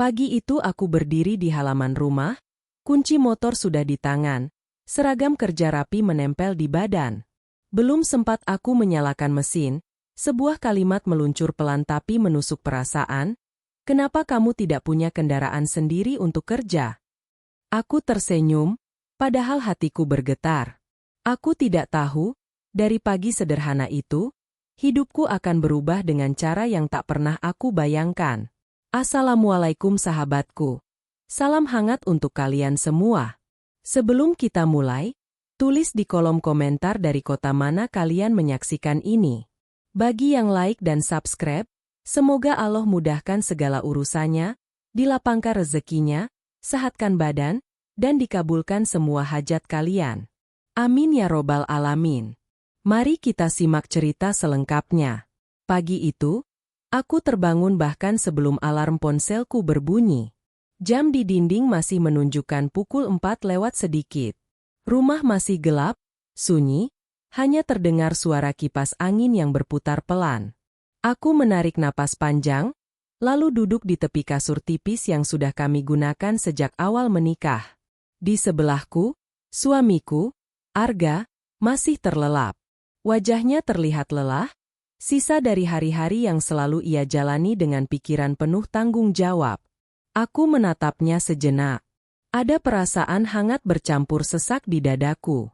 Pagi itu aku berdiri di halaman rumah, kunci motor sudah di tangan, seragam kerja rapi menempel di badan. Belum sempat aku menyalakan mesin, sebuah kalimat meluncur pelan tapi menusuk perasaan, "Kenapa kamu tidak punya kendaraan sendiri untuk kerja?" Aku tersenyum, padahal hatiku bergetar. Aku tidak tahu, dari pagi sederhana itu, hidupku akan berubah dengan cara yang tak pernah aku bayangkan. Assalamualaikum sahabatku. Salam hangat untuk kalian semua. Sebelum kita mulai, tulis di kolom komentar dari kota mana kalian menyaksikan ini. Bagi yang like dan subscribe, semoga Allah mudahkan segala urusannya, dilapangkan rezekinya, sehatkan badan, dan dikabulkan semua hajat kalian. Amin ya robbal alamin. Mari kita simak cerita selengkapnya. Pagi itu, aku terbangun bahkan sebelum alarm ponselku berbunyi. Jam di dinding masih menunjukkan pukul 4 lewat sedikit. Rumah masih gelap, sunyi, hanya terdengar suara kipas angin yang berputar pelan. Aku menarik napas panjang, lalu duduk di tepi kasur tipis yang sudah kami gunakan sejak awal menikah. Di sebelahku, suamiku, Arga, masih terlelap. Wajahnya terlihat lelah, sisa dari hari-hari yang selalu ia jalani dengan pikiran penuh tanggung jawab. Aku menatapnya sejenak. Ada perasaan hangat bercampur sesak di dadaku.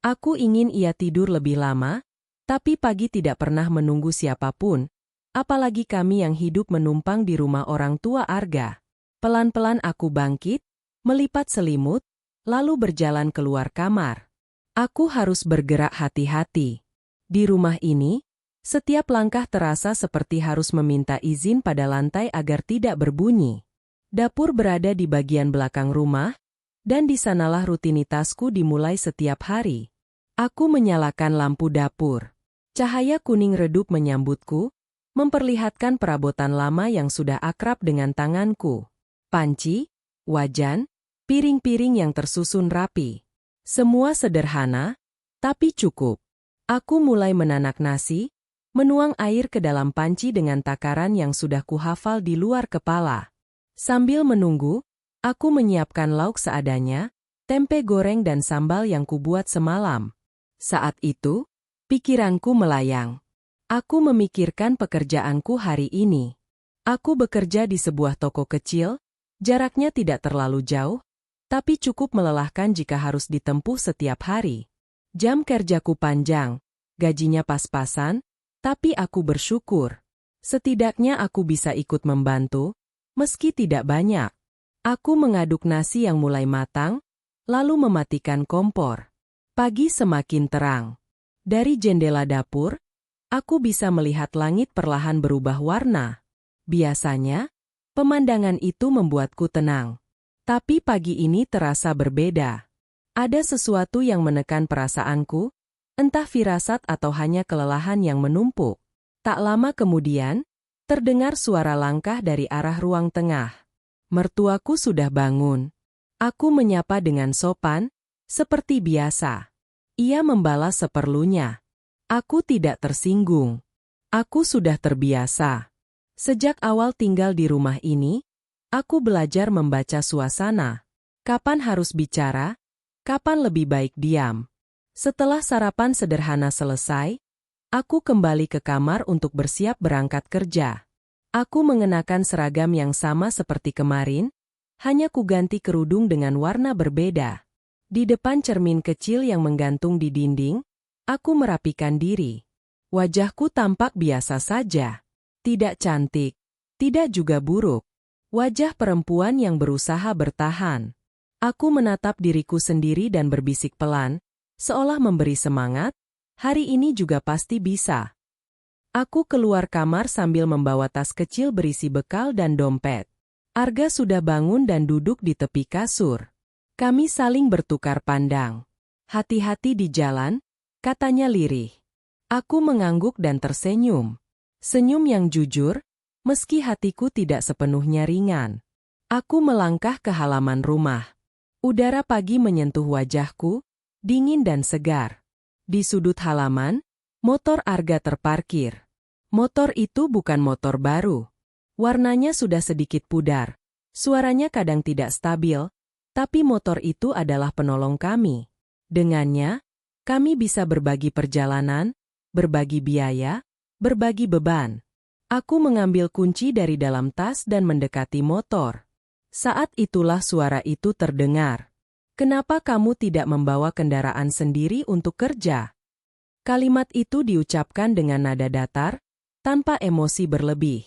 Aku ingin ia tidur lebih lama, tapi pagi tidak pernah menunggu siapapun, apalagi kami yang hidup menumpang di rumah orang tua Arga. Pelan-pelan aku bangkit, melipat selimut, lalu berjalan keluar kamar. Aku harus bergerak hati-hati. Di rumah ini, setiap langkah terasa seperti harus meminta izin pada lantai agar tidak berbunyi. Dapur berada di bagian belakang rumah, dan di sanalah rutinitasku dimulai setiap hari. Aku menyalakan lampu dapur. Cahaya kuning redup menyambutku, memperlihatkan perabotan lama yang sudah akrab dengan tanganku. Panci, wajan, piring-piring yang tersusun rapi. Semua sederhana, tapi cukup. Aku mulai menanak nasi, menuang air ke dalam panci dengan takaran yang sudah kuhafal di luar kepala. Sambil menunggu, aku menyiapkan lauk seadanya, tempe goreng dan sambal yang kubuat semalam. Saat itu, pikiranku melayang. Aku memikirkan pekerjaanku hari ini. Aku bekerja di sebuah toko kecil, jaraknya tidak terlalu jauh, tapi cukup melelahkan jika harus ditempuh setiap hari. Jam kerjaku panjang, gajinya pas-pasan, tapi aku bersyukur. Setidaknya aku bisa ikut membantu, meski tidak banyak. Aku mengaduk nasi yang mulai matang, lalu mematikan kompor. Pagi semakin terang. Dari jendela dapur, aku bisa melihat langit perlahan berubah warna. Biasanya, pemandangan itu membuatku tenang. Tapi pagi ini terasa berbeda. Ada sesuatu yang menekan perasaanku, entah firasat atau hanya kelelahan yang menumpuk. Tak lama kemudian, terdengar suara langkah dari arah ruang tengah. Mertuaku sudah bangun. Aku menyapa dengan sopan, seperti biasa. Ia membalas seperlunya. Aku tidak tersinggung. Aku sudah terbiasa. Sejak awal tinggal di rumah ini, aku belajar membaca suasana. Kapan harus bicara? Kapan lebih baik diam? Setelah sarapan sederhana selesai, aku kembali ke kamar untuk bersiap berangkat kerja. Aku mengenakan seragam yang sama seperti kemarin, hanya kuganti kerudung dengan warna berbeda. Di depan cermin kecil yang menggantung di dinding, aku merapikan diri. Wajahku tampak biasa saja. Tidak cantik, tidak juga buruk. Wajah perempuan yang berusaha bertahan. Aku menatap diriku sendiri dan berbisik pelan, seolah memberi semangat, hari ini juga pasti bisa. Aku keluar kamar sambil membawa tas kecil berisi bekal dan dompet. Arga sudah bangun dan duduk di tepi kasur. Kami saling bertukar pandang. Hati-hati di jalan, katanya lirih. Aku mengangguk dan tersenyum. Senyum yang jujur, meski hatiku tidak sepenuhnya ringan. Aku melangkah ke halaman rumah. Udara pagi menyentuh wajahku, dingin dan segar. Di sudut halaman, motor Arga terparkir. Motor itu bukan motor baru. Warnanya sudah sedikit pudar, Suaranya kadang tidak stabil, tapi motor itu adalah penolong kami. Dengannya, kami bisa berbagi perjalanan, berbagi biaya, berbagi beban. Aku mengambil kunci dari dalam tas dan mendekati motor. Saat itulah suara itu terdengar. Kenapa kamu tidak membawa kendaraan sendiri untuk kerja? Kalimat itu diucapkan dengan nada datar, tanpa emosi berlebih.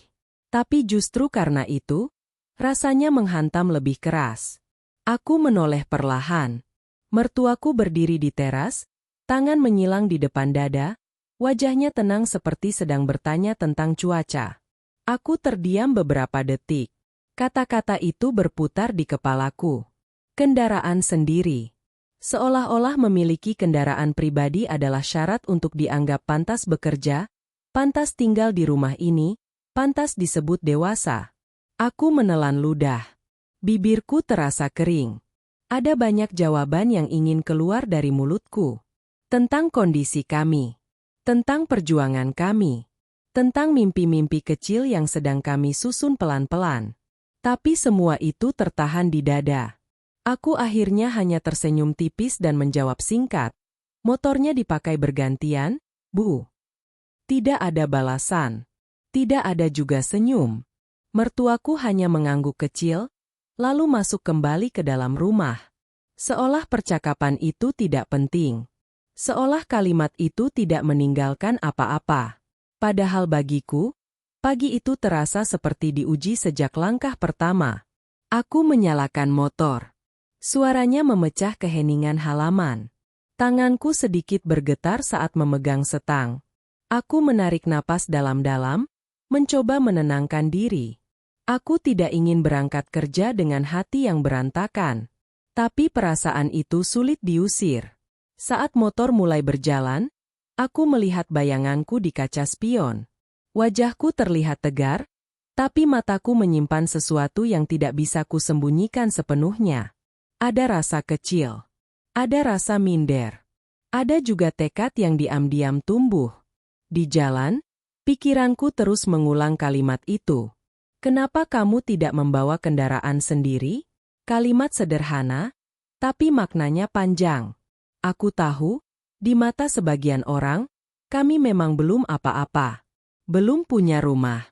Tapi justru karena itu, rasanya menghantam lebih keras. Aku menoleh perlahan. Mertuaku berdiri di teras, tangan menyilang di depan dada, wajahnya tenang seperti sedang bertanya tentang cuaca. Aku terdiam beberapa detik. Kata-kata itu berputar di kepalaku. Kendaraan sendiri. Seolah-olah memiliki kendaraan pribadi adalah syarat untuk dianggap pantas bekerja, pantas tinggal di rumah ini, pantas disebut dewasa. Aku menelan ludah. Bibirku terasa kering. Ada banyak jawaban yang ingin keluar dari mulutku. Tentang kondisi kami. Tentang perjuangan kami. Tentang mimpi-mimpi kecil yang sedang kami susun pelan-pelan. Tapi semua itu tertahan di dada. Aku akhirnya hanya tersenyum tipis dan menjawab singkat. Motornya dipakai bergantian, Bu. Tidak ada balasan. Tidak ada juga senyum. Mertuaku hanya mengangguk kecil, lalu masuk kembali ke dalam rumah. Seolah percakapan itu tidak penting. Seolah kalimat itu tidak meninggalkan apa-apa. Padahal bagiku, pagi itu terasa seperti diuji sejak langkah pertama. Aku menyalakan motor. Suaranya memecah keheningan halaman. Tanganku sedikit bergetar saat memegang setang. Aku menarik napas dalam-dalam, mencoba menenangkan diri. Aku tidak ingin berangkat kerja dengan hati yang berantakan. Tapi perasaan itu sulit diusir. Saat motor mulai berjalan, aku melihat bayanganku di kaca spion. Wajahku terlihat tegar, tapi mataku menyimpan sesuatu yang tidak bisa kusembunyikan sepenuhnya. Ada rasa kecil. Ada rasa minder. Ada juga tekad yang diam-diam tumbuh. Di jalan, pikiranku terus mengulang kalimat itu. Kenapa kamu tidak membawa kendaraan sendiri? Kalimat sederhana, tapi maknanya panjang. Aku tahu, di mata sebagian orang, kami memang belum apa-apa. Belum punya rumah.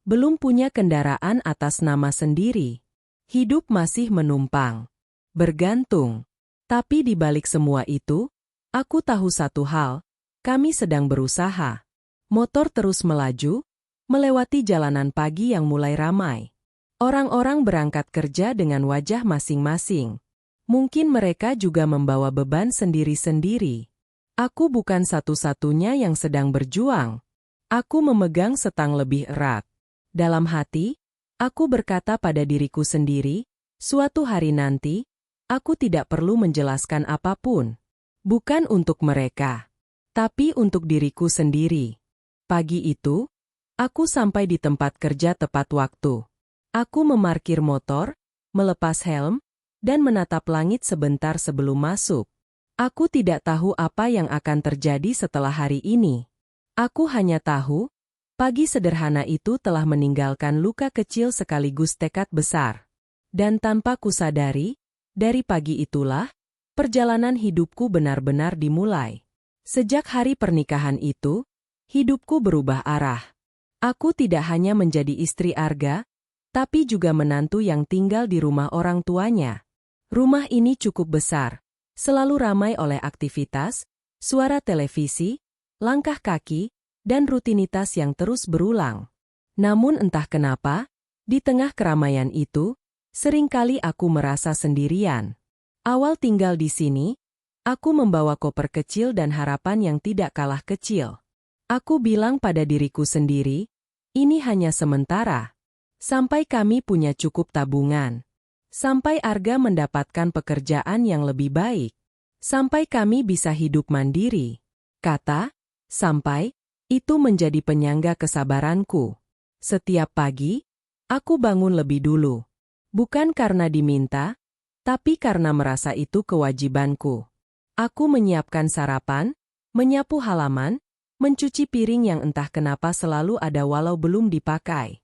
Belum punya kendaraan atas nama sendiri. Hidup masih menumpang. Bergantung. Tapi di balik semua itu, aku tahu satu hal, kami sedang berusaha. Motor terus melaju, melewati jalanan pagi yang mulai ramai. Orang-orang berangkat kerja dengan wajah masing-masing. Mungkin mereka juga membawa beban sendiri-sendiri. Aku bukan satu-satunya yang sedang berjuang. Aku memegang setang lebih erat. Dalam hati, aku berkata pada diriku sendiri, suatu hari nanti, aku tidak perlu menjelaskan apapun. Bukan untuk mereka, tapi untuk diriku sendiri. Pagi itu, aku sampai di tempat kerja tepat waktu. Aku memarkir motor, melepas helm, dan menatap langit sebentar sebelum masuk. Aku tidak tahu apa yang akan terjadi setelah hari ini. Aku hanya tahu, pagi sederhana itu telah meninggalkan luka kecil sekaligus tekad besar. Dan tanpa kusadari, dari pagi itulah, perjalanan hidupku benar-benar dimulai. Sejak hari pernikahan itu, hidupku berubah arah. Aku tidak hanya menjadi istri Arga, tapi juga menantu yang tinggal di rumah orang tuanya. Rumah ini cukup besar, selalu ramai oleh aktivitas, suara televisi, langkah kaki, dan rutinitas yang terus berulang. Namun entah kenapa, di tengah keramaian itu, seringkali aku merasa sendirian. Awal tinggal di sini, aku membawa koper kecil dan harapan yang tidak kalah kecil. Aku bilang pada diriku sendiri, ini hanya sementara. Sampai kami punya cukup tabungan. Sampai Arga mendapatkan pekerjaan yang lebih baik. Sampai kami bisa hidup mandiri. Kata, sampai, itu menjadi penyangga kesabaranku. Setiap pagi, aku bangun lebih dulu. Bukan karena diminta, tapi karena merasa itu kewajibanku. Aku menyiapkan sarapan, menyapu halaman, mencuci piring yang entah kenapa selalu ada walau belum dipakai.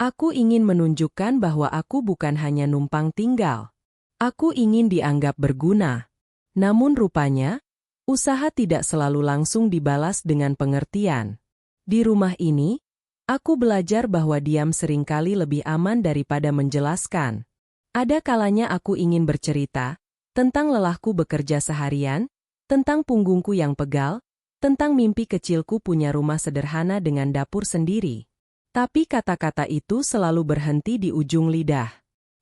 Aku ingin menunjukkan bahwa aku bukan hanya numpang tinggal. Aku ingin dianggap berguna. Namun rupanya, usaha tidak selalu langsung dibalas dengan pengertian. Di rumah ini, aku belajar bahwa diam seringkali lebih aman daripada menjelaskan. Ada kalanya aku ingin bercerita tentang lelahku bekerja seharian, tentang punggungku yang pegal, tentang mimpi kecilku punya rumah sederhana dengan dapur sendiri. Tapi kata-kata itu selalu berhenti di ujung lidah.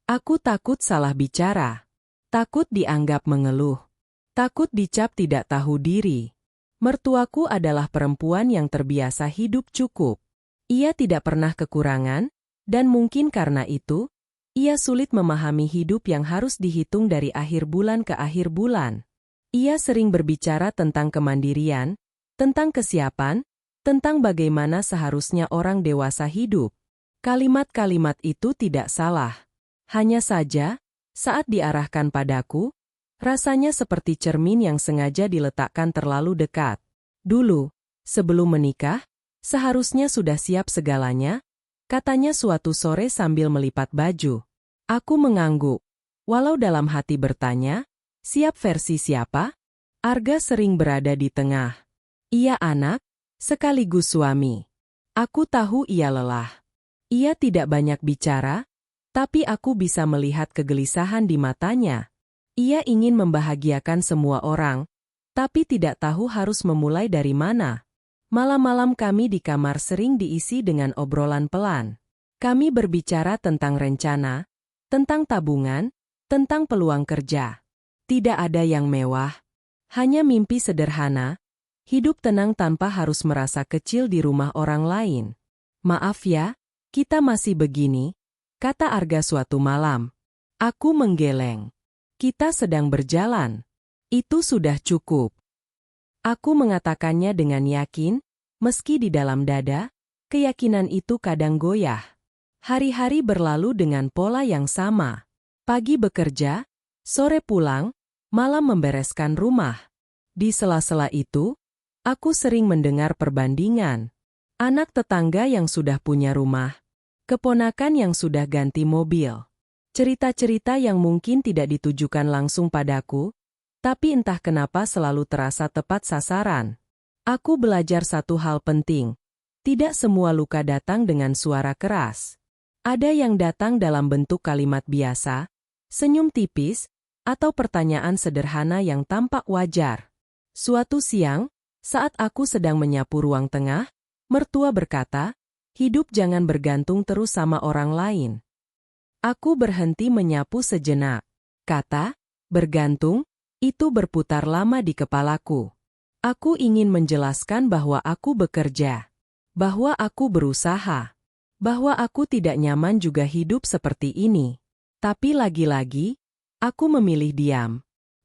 Aku takut salah bicara. Takut dianggap mengeluh. Takut dicap tidak tahu diri. Mertuaku adalah perempuan yang terbiasa hidup cukup. Ia tidak pernah kekurangan, dan mungkin karena itu, ia sulit memahami hidup yang harus dihitung dari akhir bulan ke akhir bulan. Ia sering berbicara tentang kemandirian, tentang kesiapan, tentang bagaimana seharusnya orang dewasa hidup. Kalimat-kalimat itu tidak salah. Hanya saja, saat diarahkan padaku, rasanya seperti cermin yang sengaja diletakkan terlalu dekat. Dulu, sebelum menikah, seharusnya sudah siap segalanya, katanya suatu sore sambil melipat baju. Aku mengangguk. Walau dalam hati bertanya, siap versi siapa? Arga sering berada di tengah. Ia anak, sekaligus suami. Aku tahu ia lelah. Ia tidak banyak bicara, tapi aku bisa melihat kegelisahan di matanya. Ia ingin membahagiakan semua orang, tapi tidak tahu harus memulai dari mana. Malam-malam kami di kamar sering diisi dengan obrolan pelan. Kami berbicara tentang rencana, tentang tabungan, tentang peluang kerja. Tidak ada yang mewah, hanya mimpi sederhana. Hidup tenang tanpa harus merasa kecil di rumah orang lain. Maaf ya, kita masih begini, kata Arga suatu malam. Aku menggeleng. Kita sedang berjalan. Itu sudah cukup. Aku mengatakannya dengan yakin, meski di dalam dada, keyakinan itu kadang goyah. Hari-hari berlalu dengan pola yang sama. Pagi bekerja, sore pulang, malam membereskan rumah. Di sela-sela itu, aku sering mendengar perbandingan. Anak tetangga yang sudah punya rumah. Keponakan yang sudah ganti mobil. Cerita-cerita yang mungkin tidak ditujukan langsung padaku, tapi entah kenapa selalu terasa tepat sasaran. Aku belajar satu hal penting. Tidak semua luka datang dengan suara keras. Ada yang datang dalam bentuk kalimat biasa, senyum tipis, atau pertanyaan sederhana yang tampak wajar. Suatu siang, saat aku sedang menyapu ruang tengah, mertua berkata, hidup jangan bergantung terus sama orang lain. Aku berhenti menyapu sejenak. Kata, bergantung, itu berputar lama di kepalaku. Aku ingin menjelaskan bahwa aku bekerja. Bahwa aku berusaha. Bahwa aku tidak nyaman juga hidup seperti ini. Tapi lagi-lagi, aku memilih diam.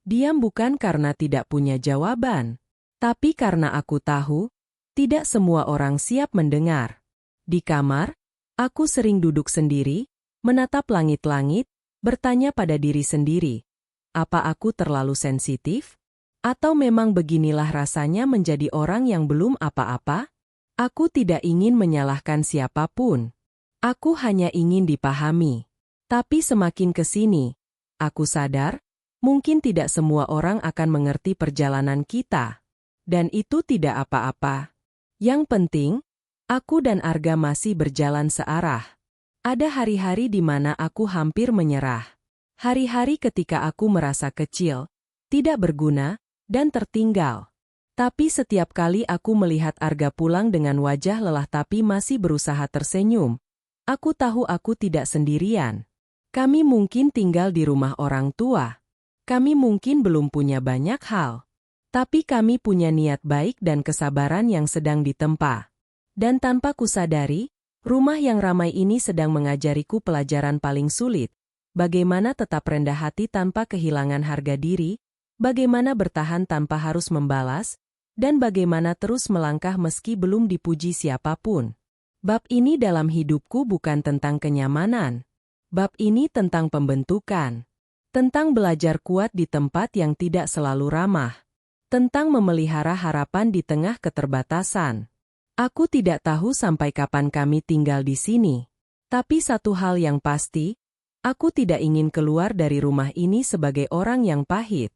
Diam bukan karena tidak punya jawaban. Tapi karena aku tahu, tidak semua orang siap mendengar. Di kamar, aku sering duduk sendiri, menatap langit-langit, bertanya pada diri sendiri. Apa aku terlalu sensitif? Atau memang beginilah rasanya menjadi orang yang belum apa-apa? Aku tidak ingin menyalahkan siapapun. Aku hanya ingin dipahami. Tapi semakin ke sini, aku sadar, mungkin tidak semua orang akan mengerti perjalanan kita. Dan itu tidak apa-apa. Yang penting, aku dan Arga masih berjalan searah. Ada hari-hari di mana aku hampir menyerah. Hari-hari ketika aku merasa kecil, tidak berguna, dan tertinggal. Tapi setiap kali aku melihat Arga pulang dengan wajah lelah tapi masih berusaha tersenyum, aku tahu aku tidak sendirian. Kami mungkin tinggal di rumah orang tua. Kami mungkin belum punya banyak hal. Tapi kami punya niat baik dan kesabaran yang sedang ditempa. Dan tanpa kusadari, rumah yang ramai ini sedang mengajariku pelajaran paling sulit. Bagaimana tetap rendah hati tanpa kehilangan harga diri, bagaimana bertahan tanpa harus membalas, dan bagaimana terus melangkah meski belum dipuji siapapun. Bab ini dalam hidupku bukan tentang kenyamanan. Bab ini tentang pembentukan. Tentang belajar kuat di tempat yang tidak selalu ramah. Tentang memelihara harapan di tengah keterbatasan. Aku tidak tahu sampai kapan kami tinggal di sini. Tapi satu hal yang pasti, aku tidak ingin keluar dari rumah ini sebagai orang yang pahit.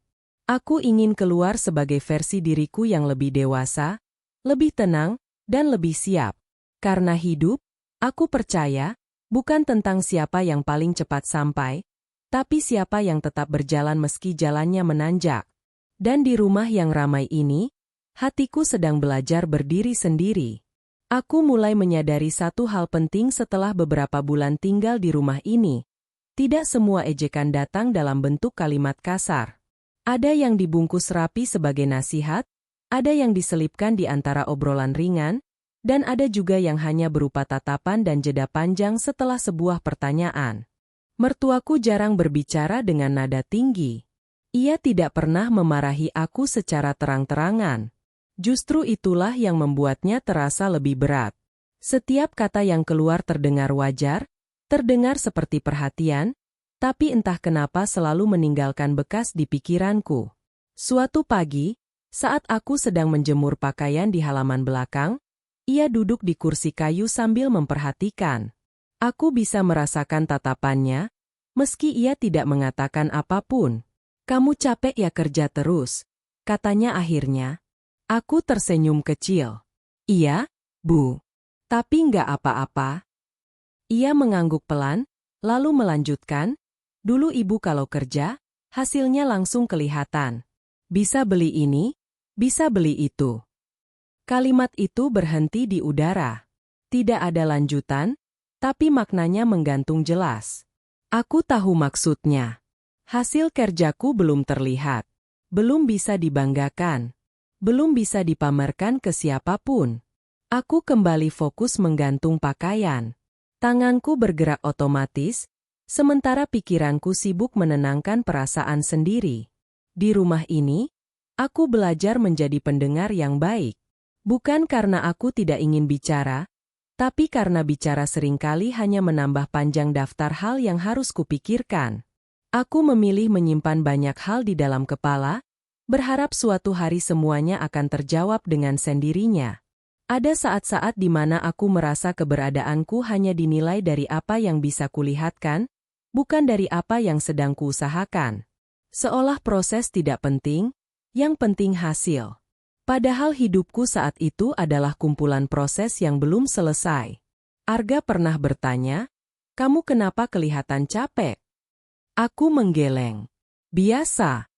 Aku ingin keluar sebagai versi diriku yang lebih dewasa, lebih tenang, dan lebih siap. Karena hidup, aku percaya, bukan tentang siapa yang paling cepat sampai, tapi siapa yang tetap berjalan meski jalannya menanjak. Dan di rumah yang ramai ini, hatiku sedang belajar berdiri sendiri. Aku mulai menyadari satu hal penting setelah beberapa bulan tinggal di rumah ini. Tidak semua ejekan datang dalam bentuk kalimat kasar. Ada yang dibungkus rapi sebagai nasihat, ada yang diselipkan di antara obrolan ringan, dan ada juga yang hanya berupa tatapan dan jeda panjang setelah sebuah pertanyaan. Mertuaku jarang berbicara dengan nada tinggi. Ia tidak pernah memarahi aku secara terang-terangan. Justru itulah yang membuatnya terasa lebih berat. Setiap kata yang keluar terdengar wajar, terdengar seperti perhatian, tapi entah kenapa selalu meninggalkan bekas di pikiranku. Suatu pagi, saat aku sedang menjemur pakaian di halaman belakang, ia duduk di kursi kayu sambil memperhatikan. Aku bisa merasakan tatapannya, meski ia tidak mengatakan apapun. "Kamu capek ya kerja terus?" katanya akhirnya. Aku tersenyum kecil. "Iya, Bu. Tapi nggak apa-apa." Ia mengangguk pelan, lalu melanjutkan, "Dulu Ibu kalau kerja, hasilnya langsung kelihatan. Bisa beli ini, bisa beli itu." Kalimat itu berhenti di udara. Tidak ada lanjutan, tapi maknanya menggantung jelas. Aku tahu maksudnya. Hasil kerjaku belum terlihat. Belum bisa dibanggakan. Belum bisa dipamerkan ke siapapun. Aku kembali fokus menggantung pakaian. Tanganku bergerak otomatis, sementara pikiranku sibuk menenangkan perasaan sendiri. Di rumah ini, aku belajar menjadi pendengar yang baik. Bukan karena aku tidak ingin bicara, tapi karena bicara seringkali hanya menambah panjang daftar hal yang harus kupikirkan. Aku memilih menyimpan banyak hal di dalam kepala, berharap suatu hari semuanya akan terjawab dengan sendirinya. Ada saat-saat di mana aku merasa keberadaanku hanya dinilai dari apa yang bisa kulihatkan, bukan dari apa yang sedang kuusahakan. Seolah proses tidak penting, yang penting hasil. Padahal hidupku saat itu adalah kumpulan proses yang belum selesai. Arga pernah bertanya, "Kamu kenapa kelihatan capek?" Aku menggeleng. "Biasa."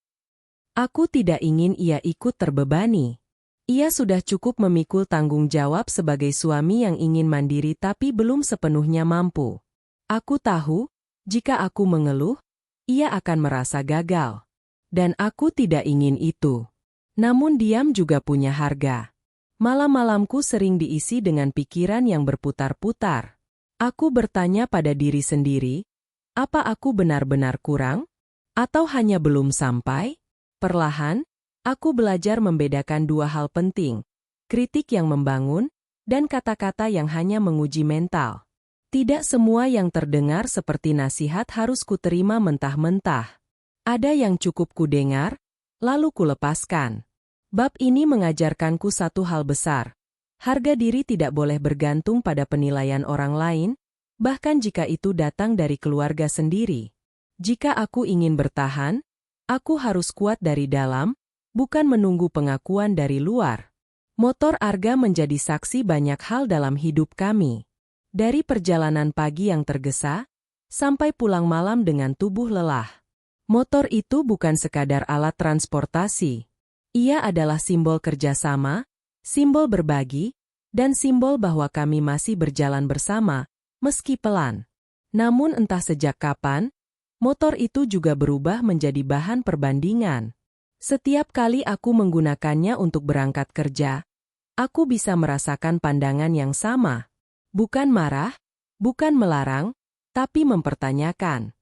Aku tidak ingin ia ikut terbebani. Ia sudah cukup memikul tanggung jawab sebagai suami yang ingin mandiri tapi belum sepenuhnya mampu. Aku tahu, jika aku mengeluh, ia akan merasa gagal. Dan aku tidak ingin itu. Namun diam juga punya harga. Malam-malamku sering diisi dengan pikiran yang berputar-putar. Aku bertanya pada diri sendiri, apa aku benar-benar kurang? Atau hanya belum sampai? Perlahan, aku belajar membedakan dua hal penting, kritik yang membangun, dan kata-kata yang hanya menguji mental. Tidak semua yang terdengar seperti nasihat harus kuterima mentah-mentah. Ada yang cukup kudengar, lalu kulepaskan. Bab ini mengajarkanku satu hal besar. Harga diri tidak boleh bergantung pada penilaian orang lain, bahkan jika itu datang dari keluarga sendiri. Jika aku ingin bertahan, aku harus kuat dari dalam, bukan menunggu pengakuan dari luar. Motor Arga menjadi saksi banyak hal dalam hidup kami. Dari perjalanan pagi yang tergesa, sampai pulang malam dengan tubuh lelah. Motor itu bukan sekadar alat transportasi. Ia adalah simbol kerjasama, simbol berbagi, dan simbol bahwa kami masih berjalan bersama, meski pelan. Namun entah sejak kapan, motor itu juga berubah menjadi bahan perbandingan. Setiap kali aku menggunakannya untuk berangkat kerja, aku bisa merasakan pandangan yang sama. Bukan marah, bukan melarang, tapi mempertanyakan.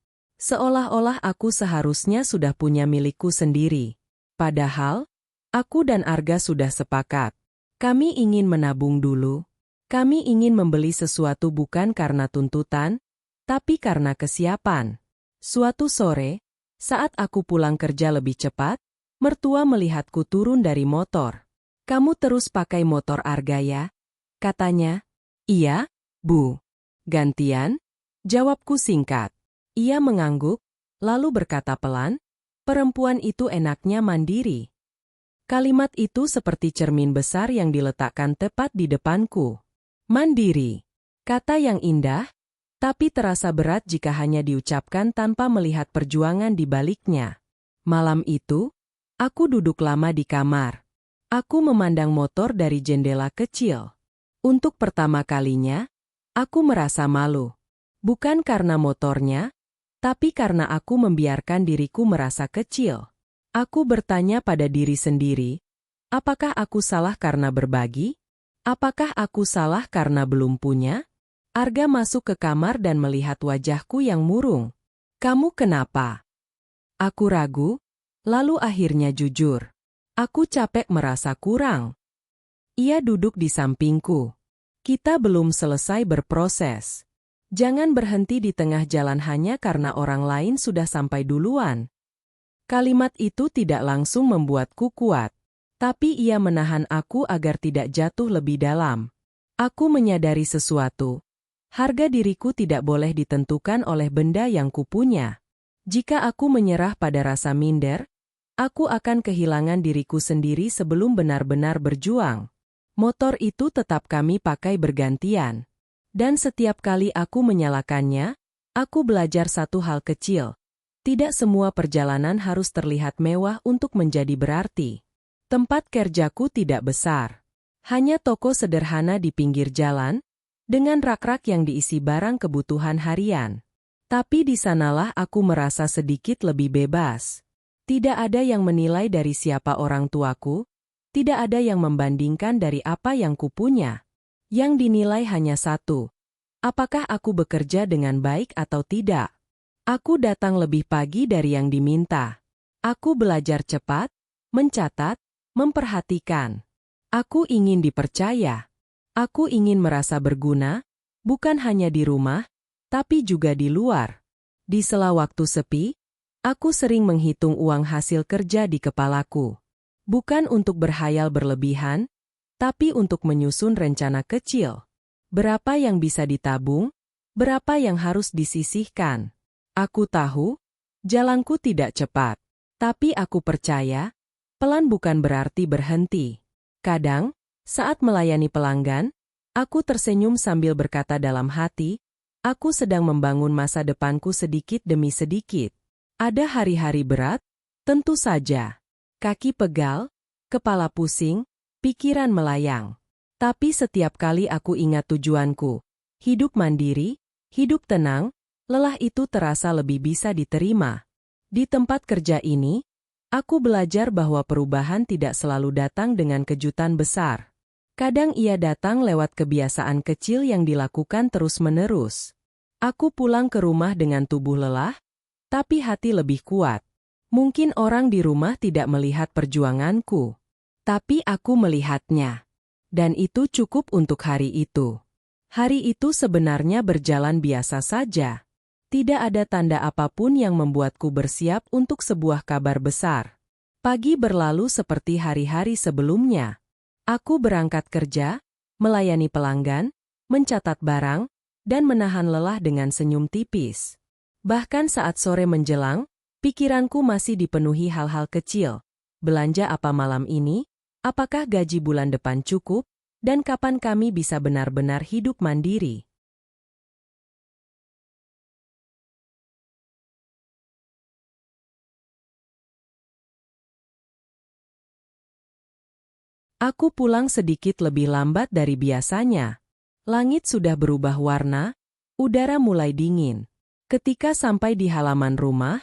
Seolah-olah aku seharusnya sudah punya milikku sendiri. Padahal, aku dan Arga sudah sepakat. Kami ingin menabung dulu. Kami ingin membeli sesuatu bukan karena tuntutan, tapi karena kesiapan. Suatu sore, saat aku pulang kerja lebih cepat, mertua melihatku turun dari motor. "Kamu terus pakai motor Arga ya?" katanya. "Iya, Bu." Gantian? Jawabku singkat. Ia mengangguk, lalu berkata pelan, perempuan itu enaknya mandiri. Kalimat itu seperti cermin besar yang diletakkan tepat di depanku. Mandiri. Kata yang indah, tapi terasa berat jika hanya diucapkan tanpa melihat perjuangan di baliknya. Malam itu, aku duduk lama di kamar. Aku memandang motor dari jendela kecil. Untuk pertama kalinya, aku merasa malu. Bukan karena motornya, tapi karena aku membiarkan diriku merasa kecil. Aku bertanya pada diri sendiri, apakah aku salah karena berbagi? Apakah aku salah karena belum punya? Arga masuk ke kamar dan melihat wajahku yang murung. Kamu kenapa? Aku ragu, lalu akhirnya jujur. Aku capek merasa kurang. Ia duduk di sampingku. Kita belum selesai berproses. Jangan berhenti di tengah jalan hanya karena orang lain sudah sampai duluan. Kalimat itu tidak langsung membuatku kuat. Tapi ia menahan aku agar tidak jatuh lebih dalam. Aku menyadari sesuatu. Harga diriku tidak boleh ditentukan oleh benda yang kupunya. Jika aku menyerah pada rasa minder, aku akan kehilangan diriku sendiri sebelum benar-benar berjuang. Motor itu tetap kami pakai bergantian. Dan setiap kali aku menyalakannya, aku belajar satu hal kecil. Tidak semua perjalanan harus terlihat mewah untuk menjadi berarti. Tempat kerjaku tidak besar. Hanya toko sederhana di pinggir jalan, dengan rak-rak yang diisi barang kebutuhan harian. Tapi di sanalah aku merasa sedikit lebih bebas. Tidak ada yang menilai dari siapa orang tuaku, tidak ada yang membandingkan dari apa yang kupunya. Yang dinilai hanya satu. Apakah aku bekerja dengan baik atau tidak? Aku datang lebih pagi dari yang diminta. Aku belajar cepat, mencatat, memperhatikan. Aku ingin dipercaya. Aku ingin merasa berguna, bukan hanya di rumah, tapi juga di luar. Di sela waktu sepi, aku sering menghitung uang hasil kerja di kepalaku. Bukan untuk berhayal berlebihan, tapi untuk menyusun rencana kecil. Berapa yang bisa ditabung, berapa yang harus disisihkan. Aku tahu, jalanku tidak cepat. Tapi aku percaya, pelan bukan berarti berhenti. Kadang, saat melayani pelanggan, aku tersenyum sambil berkata dalam hati, aku sedang membangun masa depanku sedikit demi sedikit. Ada hari-hari berat? Tentu saja. Kaki pegal, kepala pusing, pikiran melayang. Tapi setiap kali aku ingat tujuanku, hidup mandiri, hidup tenang, lelah itu terasa lebih bisa diterima. Di tempat kerja ini, aku belajar bahwa perubahan tidak selalu datang dengan kejutan besar. Kadang ia datang lewat kebiasaan kecil yang dilakukan terus-menerus. Aku pulang ke rumah dengan tubuh lelah, tapi hati lebih kuat. Mungkin orang di rumah tidak melihat perjuanganku, tapi aku melihatnya. Dan itu cukup untuk hari itu. Hari itu sebenarnya berjalan biasa saja. Tidak ada tanda apapun yang membuatku bersiap untuk sebuah kabar besar. Pagi berlalu seperti hari-hari sebelumnya. Aku berangkat kerja, melayani pelanggan, mencatat barang, dan menahan lelah dengan senyum tipis. Bahkan saat sore menjelang, pikiranku masih dipenuhi hal-hal kecil. Belanja apa malam ini? Apakah gaji bulan depan cukup? Dan kapan kami bisa benar-benar hidup mandiri? Aku pulang sedikit lebih lambat dari biasanya. Langit sudah berubah warna, udara mulai dingin. Ketika sampai di halaman rumah,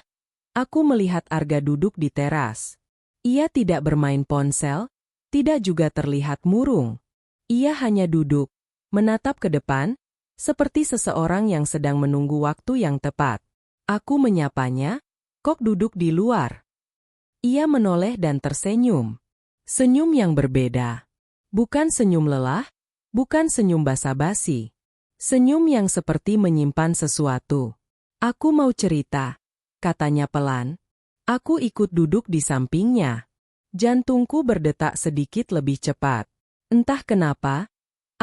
aku melihat Arga duduk di teras. Ia tidak bermain ponsel, tidak juga terlihat murung. Ia hanya duduk, menatap ke depan, seperti seseorang yang sedang menunggu waktu yang tepat. Aku menyapanya, "Kok duduk di luar?" Ia menoleh dan tersenyum. Senyum yang berbeda. Bukan senyum lelah, bukan senyum basa-basi. Senyum yang seperti menyimpan sesuatu. "Aku mau cerita," katanya pelan. Aku ikut duduk di sampingnya. Jantungku berdetak sedikit lebih cepat. Entah kenapa,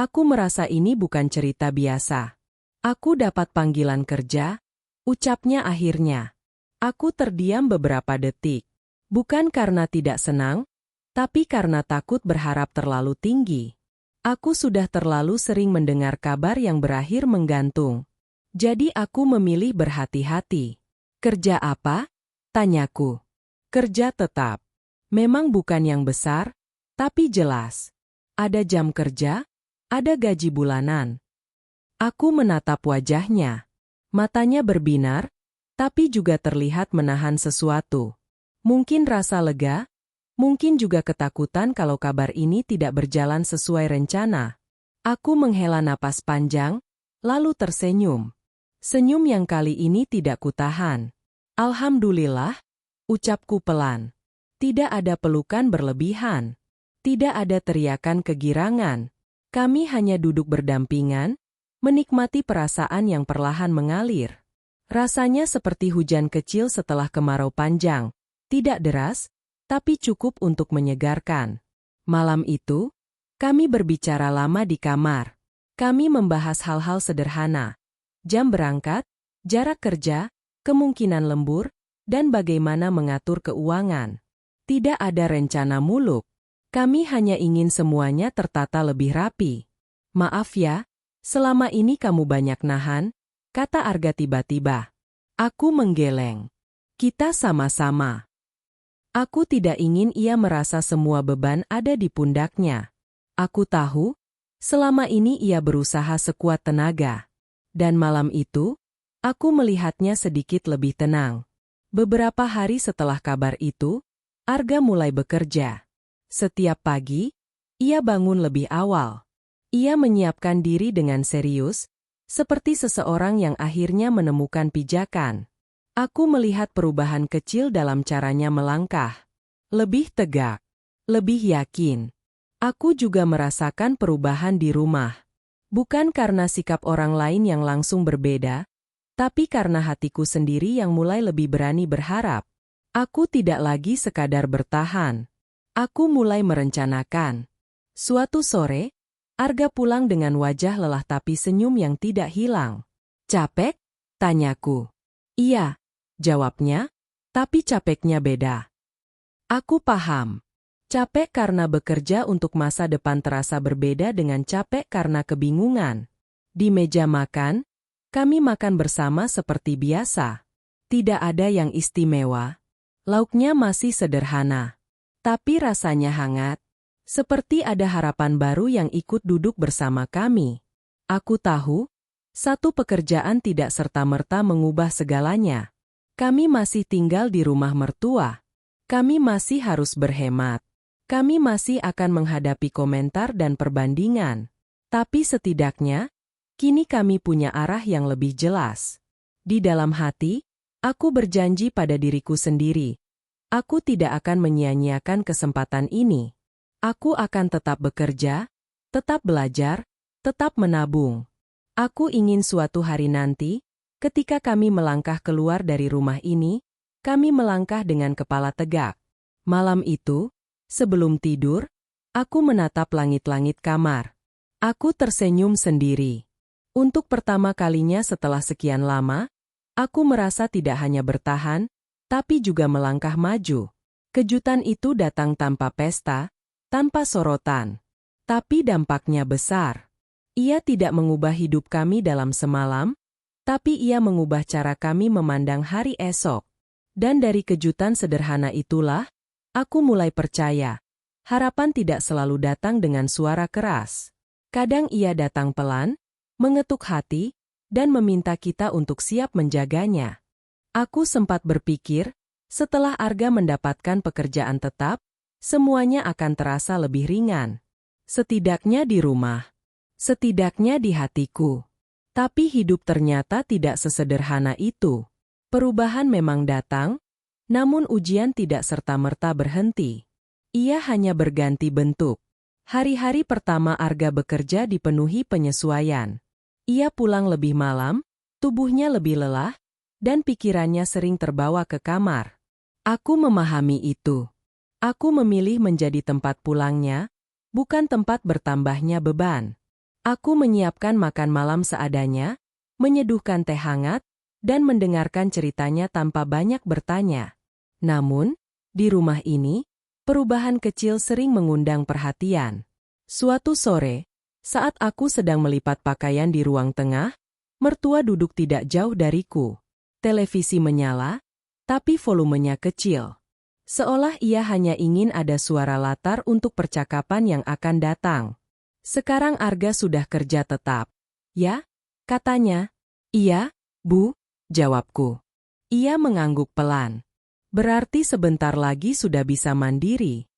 aku merasa ini bukan cerita biasa. Aku dapat panggilan kerja, ucapnya akhirnya. Aku terdiam beberapa detik. Bukan karena tidak senang, tapi karena takut berharap terlalu tinggi. Aku sudah terlalu sering mendengar kabar yang berakhir menggantung. Jadi aku memilih berhati-hati. Kerja apa? Tanyaku. Kerja tetap. Memang bukan yang besar, tapi jelas. Ada jam kerja, ada gaji bulanan. Aku menatap wajahnya. Matanya berbinar, tapi juga terlihat menahan sesuatu. Mungkin rasa lega, mungkin juga ketakutan kalau kabar ini tidak berjalan sesuai rencana. Aku menghela napas panjang, lalu tersenyum. Senyum yang kali ini tidak kutahan. Alhamdulillah, ucapku pelan. Tidak ada pelukan berlebihan. Tidak ada teriakan kegirangan. Kami hanya duduk berdampingan, menikmati perasaan yang perlahan mengalir. Rasanya seperti hujan kecil setelah kemarau panjang. Tidak deras, tapi cukup untuk menyegarkan. Malam itu, kami berbicara lama di kamar. Kami membahas hal-hal sederhana. Jam berangkat, jarak kerja, kemungkinan lembur, dan bagaimana mengatur keuangan. Tidak ada rencana muluk. Kami hanya ingin semuanya tertata lebih rapi. Maaf ya, selama ini kamu banyak nahan, kata Arga tiba-tiba. Aku menggeleng. Kita sama-sama. Aku tidak ingin ia merasa semua beban ada di pundaknya. Aku tahu, selama ini ia berusaha sekuat tenaga. Dan malam itu, aku melihatnya sedikit lebih tenang. Beberapa hari setelah kabar itu, Arga mulai bekerja. Setiap pagi, ia bangun lebih awal. Ia menyiapkan diri dengan serius, seperti seseorang yang akhirnya menemukan pijakan. Aku melihat perubahan kecil dalam caranya melangkah. Lebih tegak, lebih yakin. Aku juga merasakan perubahan di rumah. Bukan karena sikap orang lain yang langsung berbeda, tapi karena hatiku sendiri yang mulai lebih berani berharap. Aku tidak lagi sekadar bertahan. Aku mulai merencanakan. Suatu sore, Arga pulang dengan wajah lelah tapi senyum yang tidak hilang. Capek? Tanyaku. Iya, jawabnya, tapi capeknya beda. Aku paham. Capek karena bekerja untuk masa depan terasa berbeda dengan capek karena kebingungan. Di meja makan, kami makan bersama seperti biasa. Tidak ada yang istimewa. Lauknya masih sederhana. Tapi rasanya hangat. Seperti ada harapan baru yang ikut duduk bersama kami. Aku tahu, satu pekerjaan tidak serta-merta mengubah segalanya. Kami masih tinggal di rumah mertua. Kami masih harus berhemat. Kami masih akan menghadapi komentar dan perbandingan. Tapi setidaknya, kini kami punya arah yang lebih jelas. Di dalam hati, aku berjanji pada diriku sendiri. Aku tidak akan menyia-nyiakan kesempatan ini. Aku akan tetap bekerja, tetap belajar, tetap menabung. Aku ingin suatu hari nanti, ketika kami melangkah keluar dari rumah ini, kami melangkah dengan kepala tegak. Malam itu, sebelum tidur, aku menatap langit-langit kamar. Aku tersenyum sendiri. Untuk pertama kalinya setelah sekian lama, aku merasa tidak hanya bertahan, tapi juga melangkah maju. Kejutan itu datang tanpa pesta, tanpa sorotan. Tapi dampaknya besar. Ia tidak mengubah hidup kami dalam semalam, tapi ia mengubah cara kami memandang hari esok. Dan dari kejutan sederhana itulah, aku mulai percaya. Harapan tidak selalu datang dengan suara keras. Kadang ia datang pelan, mengetuk hati, dan meminta kita untuk siap menjaganya. Aku sempat berpikir, setelah Arga mendapatkan pekerjaan tetap, semuanya akan terasa lebih ringan. Setidaknya di rumah. Setidaknya di hatiku. Tapi hidup ternyata tidak sesederhana itu. Perubahan memang datang, namun ujian tidak serta-merta berhenti. Ia hanya berganti bentuk. Hari-hari pertama Arga bekerja dipenuhi penyesuaian. Ia pulang lebih malam, tubuhnya lebih lelah, dan pikirannya sering terbawa ke kamar. Aku memahami itu. Aku memilih menjadi tempat pulangnya, bukan tempat bertambahnya beban. Aku menyiapkan makan malam seadanya, menyeduhkan teh hangat, dan mendengarkan ceritanya tanpa banyak bertanya. Namun, di rumah ini, perubahan kecil sering mengundang perhatian. Suatu sore, saat aku sedang melipat pakaian di ruang tengah, mertua duduk tidak jauh dariku. Televisi menyala, tapi volumenya kecil. Seolah ia hanya ingin ada suara latar untuk percakapan yang akan datang. Sekarang Arga sudah kerja tetap. Ya? Katanya. Iya, Bu, jawabku. Ia mengangguk pelan. Berarti sebentar lagi sudah bisa mandiri.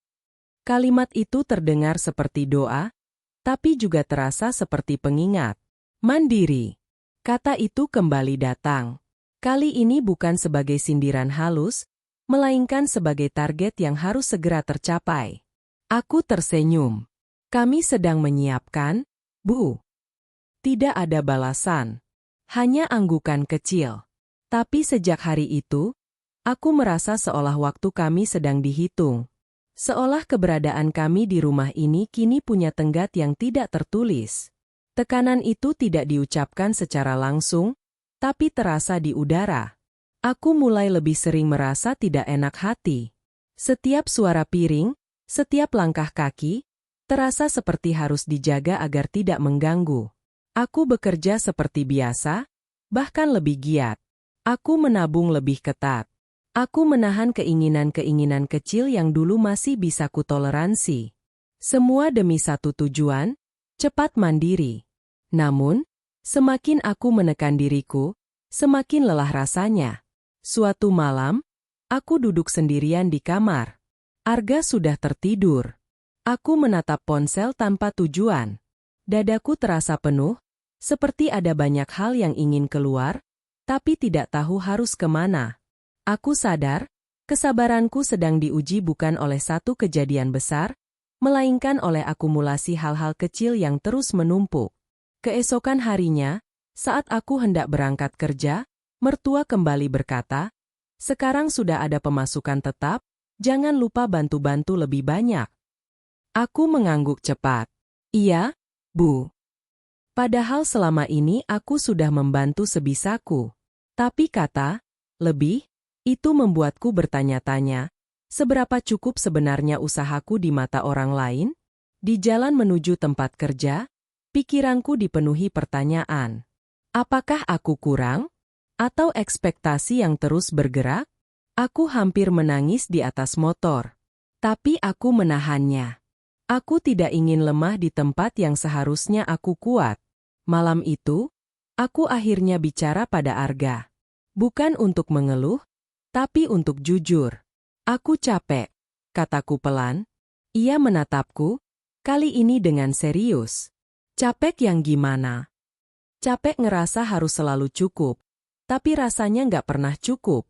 Kalimat itu terdengar seperti doa, tapi juga terasa seperti pengingat. Mandiri. Kata itu kembali datang. Kali ini bukan sebagai sindiran halus, melainkan sebagai target yang harus segera tercapai. Aku tersenyum. Kami sedang menyiapkan, Bu. Tidak ada balasan. Hanya anggukan kecil. Tapi sejak hari itu, aku merasa seolah waktu kami sedang dihitung. Seolah keberadaan kami di rumah ini kini punya tenggat yang tidak tertulis. Tekanan itu tidak diucapkan secara langsung, tapi terasa di udara. Aku mulai lebih sering merasa tidak enak hati. Setiap suara piring, setiap langkah kaki, terasa seperti harus dijaga agar tidak mengganggu. Aku bekerja seperti biasa, bahkan lebih giat. Aku menabung lebih ketat. Aku menahan keinginan-keinginan kecil yang dulu masih bisa kutoleransi. Semua demi satu tujuan, cepat mandiri. Namun, semakin aku menekan diriku, semakin lelah rasanya. Suatu malam, aku duduk sendirian di kamar. Arga sudah tertidur. Aku menatap ponsel tanpa tujuan. Dadaku terasa penuh, seperti ada banyak hal yang ingin keluar, tapi tidak tahu harus kemana. Aku sadar, kesabaranku sedang diuji bukan oleh satu kejadian besar, melainkan oleh akumulasi hal-hal kecil yang terus menumpuk. Keesokan harinya, saat aku hendak berangkat kerja, mertua kembali berkata, "Sekarang sudah ada pemasukan tetap, jangan lupa bantu-bantu lebih banyak." Aku mengangguk cepat. "Iya, Bu." Padahal selama ini aku sudah membantu sebisaku. Tapi kata, "lebih," itu membuatku bertanya-tanya, seberapa cukup sebenarnya usahaku di mata orang lain? Di jalan menuju tempat kerja, pikiranku dipenuhi pertanyaan. Apakah aku kurang? Atau ekspektasi yang terus bergerak? Aku hampir menangis di atas motor. Tapi aku menahannya. Aku tidak ingin lemah di tempat yang seharusnya aku kuat. Malam itu, aku akhirnya bicara pada Arga. Bukan untuk mengeluh, tapi untuk jujur. "Aku capek," kataku pelan. Ia menatapku, kali ini dengan serius. "Capek yang gimana?" "Capek ngerasa harus selalu cukup, tapi rasanya nggak pernah cukup."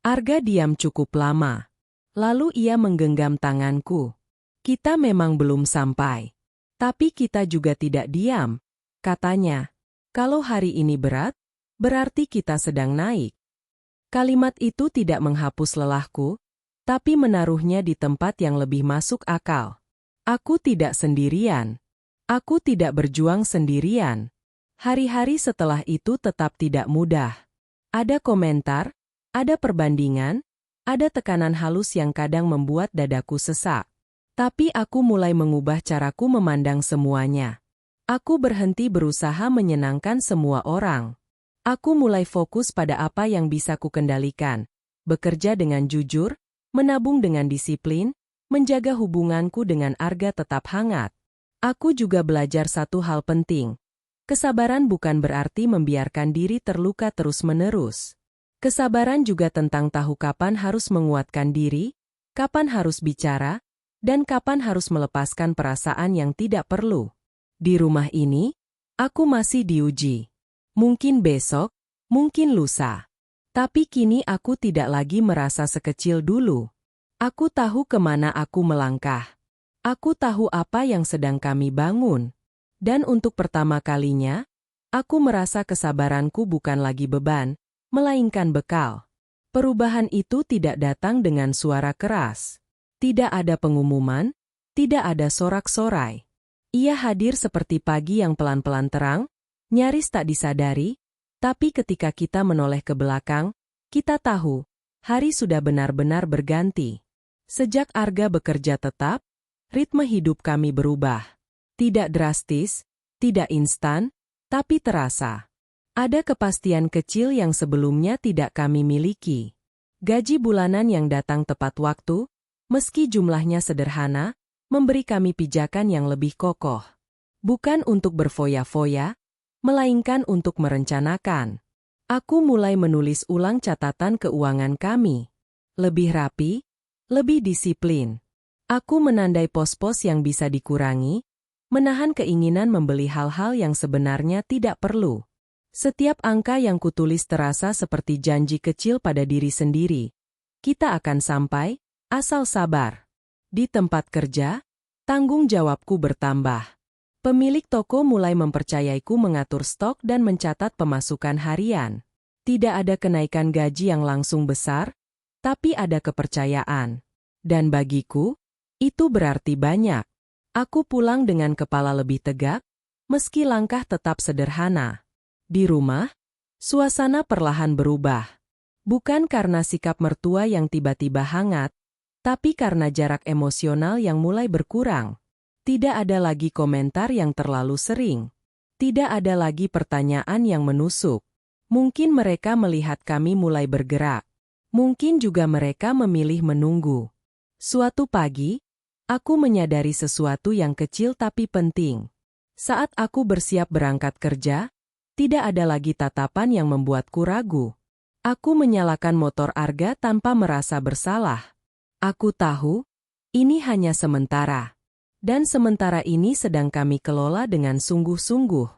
Arga diam cukup lama. Lalu ia menggenggam tanganku. "Kita memang belum sampai. Tapi kita juga tidak diam," katanya. "Kalau hari ini berat, berarti kita sedang naik." Kalimat itu tidak menghapus lelahku, tapi menaruhnya di tempat yang lebih masuk akal. Aku tidak sendirian. Aku tidak berjuang sendirian. Hari-hari setelah itu tetap tidak mudah. Ada komentar, ada perbandingan, ada tekanan halus yang kadang membuat dadaku sesak. Tapi aku mulai mengubah caraku memandang semuanya. Aku berhenti berusaha menyenangkan semua orang. Aku mulai fokus pada apa yang bisa kukendalikan, bekerja dengan jujur, menabung dengan disiplin, menjaga hubunganku dengan Arga tetap hangat. Aku juga belajar satu hal penting. Kesabaran bukan berarti membiarkan diri terluka terus-menerus. Kesabaran juga tentang tahu kapan harus menguatkan diri, kapan harus bicara, dan kapan harus melepaskan perasaan yang tidak perlu. Di rumah ini, aku masih diuji. Mungkin besok, mungkin lusa. Tapi kini aku tidak lagi merasa sekecil dulu. Aku tahu kemana aku melangkah. Aku tahu apa yang sedang kami bangun. Dan untuk pertama kalinya, aku merasa kesabaranku bukan lagi beban, melainkan bekal. Perubahan itu tidak datang dengan suara keras. Tidak ada pengumuman, tidak ada sorak-sorai. Ia hadir seperti pagi yang pelan-pelan terang, Nyaris tak disadari, tapi ketika kita menoleh ke belakang, kita tahu, hari sudah benar-benar berganti. Sejak Arga bekerja tetap, ritme hidup kami berubah. Tidak drastis, tidak instan, tapi terasa. Ada kepastian kecil yang sebelumnya tidak kami miliki. Gaji bulanan yang datang tepat waktu, meski jumlahnya sederhana, memberi kami pijakan yang lebih kokoh. Bukan untuk berfoya-foya, melainkan untuk merencanakan. Aku mulai menulis ulang catatan keuangan kami. Lebih rapi, lebih disiplin. Aku menandai pos-pos yang bisa dikurangi, menahan keinginan membeli hal-hal yang sebenarnya tidak perlu. Setiap angka yang kutulis terasa seperti janji kecil pada diri sendiri. Kita akan sampai, asal sabar. Di tempat kerja, tanggung jawabku bertambah. Pemilik toko mulai mempercayaiku mengatur stok dan mencatat pemasukan harian. Tidak ada kenaikan gaji yang langsung besar, tapi ada kepercayaan. Dan bagiku, itu berarti banyak. Aku pulang dengan kepala lebih tegak, meski langkah tetap sederhana. Di rumah, suasana perlahan berubah. Bukan karena sikap mertua yang tiba-tiba hangat, tapi karena jarak emosional yang mulai berkurang. Tidak ada lagi komentar yang terlalu sering. Tidak ada lagi pertanyaan yang menusuk. Mungkin mereka melihat kami mulai bergerak. Mungkin juga mereka memilih menunggu. Suatu pagi, aku menyadari sesuatu yang kecil tapi penting. Saat aku bersiap berangkat kerja, tidak ada lagi tatapan yang membuatku ragu. Aku menyalakan motor Arga tanpa merasa bersalah. Aku tahu, ini hanya sementara. Dan sementara ini sedang kami kelola dengan sungguh-sungguh.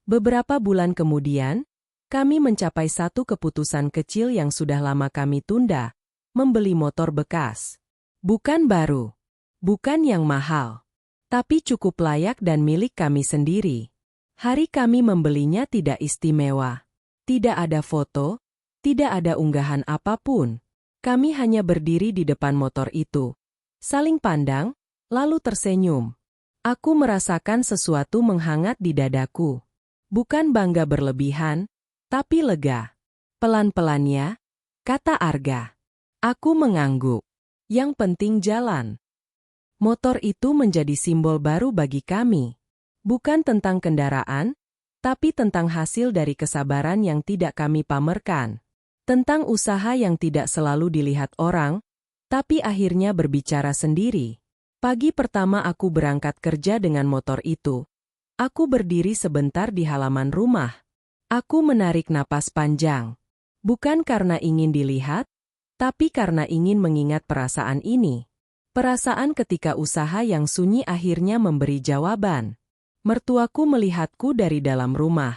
Beberapa bulan kemudian, kami mencapai satu keputusan kecil yang sudah lama kami tunda, membeli motor bekas. Bukan baru, bukan yang mahal, tapi cukup layak dan milik kami sendiri. Hari kami membelinya tidak istimewa. Tidak ada foto, tidak ada unggahan apapun. Kami hanya berdiri di depan motor itu, saling pandang, lalu tersenyum. Aku merasakan sesuatu menghangat di dadaku. Bukan bangga berlebihan, tapi lega. Pelan-pelannya, kata Arga. Aku mengangguk. Yang penting jalan. Motor itu menjadi simbol baru bagi kami. Bukan tentang kendaraan, tapi tentang hasil dari kesabaran yang tidak kami pamerkan. Tentang usaha yang tidak selalu dilihat orang, tapi akhirnya berbicara sendiri. Pagi pertama aku berangkat kerja dengan motor itu. Aku berdiri sebentar di halaman rumah. Aku menarik napas panjang. Bukan karena ingin dilihat, tapi karena ingin mengingat perasaan ini. Perasaan ketika usaha yang sunyi akhirnya memberi jawaban. Mertuaku melihatku dari dalam rumah.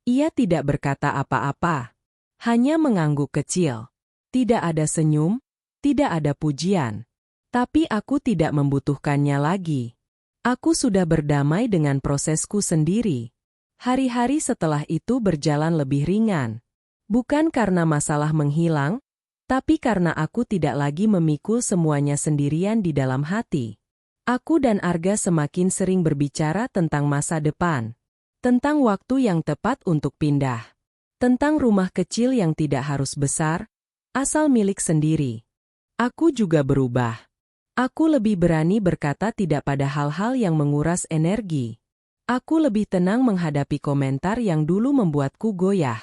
Ia tidak berkata apa-apa. Hanya mengangguk kecil. Tidak ada senyum, tidak ada pujian. Tapi aku tidak membutuhkannya lagi. Aku sudah berdamai dengan prosesku sendiri. Hari-hari setelah itu berjalan lebih ringan. Bukan karena masalah menghilang, tapi karena aku tidak lagi memikul semuanya sendirian di dalam hati. Aku dan Arga semakin sering berbicara tentang masa depan. Tentang waktu yang tepat untuk pindah. Tentang rumah kecil yang tidak harus besar, asal milik sendiri. Aku juga berubah. Aku lebih berani berkata tidak pada hal-hal yang menguras energi. Aku lebih tenang menghadapi komentar yang dulu membuatku goyah.